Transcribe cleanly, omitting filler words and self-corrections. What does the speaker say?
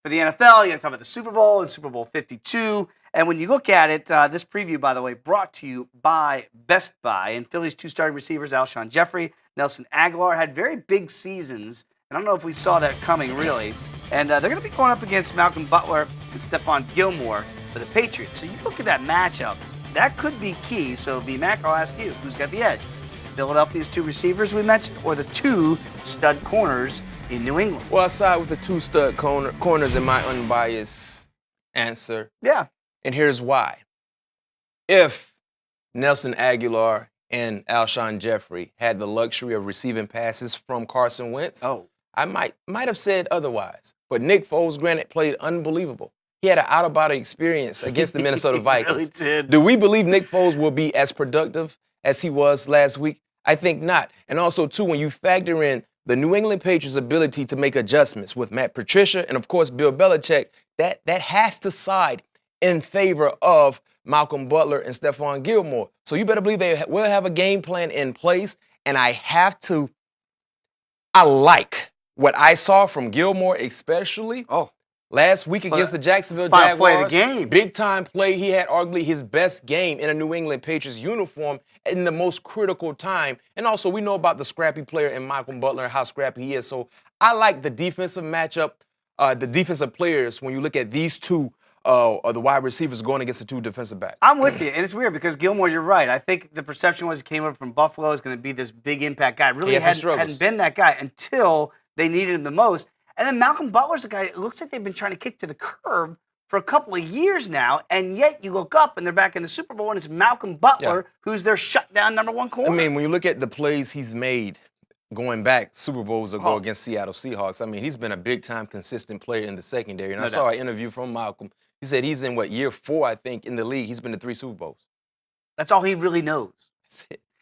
for the NFL, you got to talk about the Super Bowl and Super Bowl 52. And when you look at it, this preview, by the way, brought to you by Best Buy. And Philly's two starting receivers, Alshon Jeffery, Nelson Agholor, had very big seasons. I don't know if we saw that coming, really. And they're going to be going up against Malcolm Butler and Stephon Gilmore for the Patriots. So you look at that matchup, that could be key. So, V-Mac, I'll ask you, who's got the edge? Philadelphia's two receivers we mentioned, or the two stud corners in New England? Well, I side with the two stud corners in my unbiased answer. Yeah. And here's why. If Nelson Agholor and Alshon Jeffery had the luxury of receiving passes from Carson Wentz, I might have said otherwise. But Nick Foles, granted, played unbelievable. He had an out-of-body experience against the Minnesota Vikings. Really did. Do we believe Nick Foles will be as productive as he was last week? I think not. And also, too, when you factor in the New England Patriots' ability to make adjustments with Matt Patricia and, of course, Bill Belichick, that has to side in favor of Malcolm Butler and Stephon Gilmore. So you better believe they will have a game plan in place. And I like what I saw from Gilmore, especially last week against the Jacksonville Jaguars. Play of the game. Big time play. He had arguably his best game in a New England Patriots uniform in the most critical time. And also, we know about the scrappy player in Malcolm Butler and how scrappy he is. So I like the defensive matchup, the defensive players when you look at these two the wide receivers going against the two defensive backs. I'm with you, and it's weird because Gilmore, you're right. I think the perception was he came over from Buffalo is going to be this big impact guy. Really hadn't been that guy until they needed him the most. And then Malcolm Butler's a guy, it looks like they've been trying to kick to the curb for a couple of years now, and yet you look up and they're back in the Super Bowl, and it's Malcolm Butler who's their shutdown number one corner. I mean, when you look at the plays he's made going back Super Bowls ago against Seattle Seahawks, I mean, he's been a big-time consistent player in the secondary. And I saw an interview from Malcolm. He said he's in, year 4, I think, in the league. He's been to 3 Super Bowls. That's all he really knows. That's it.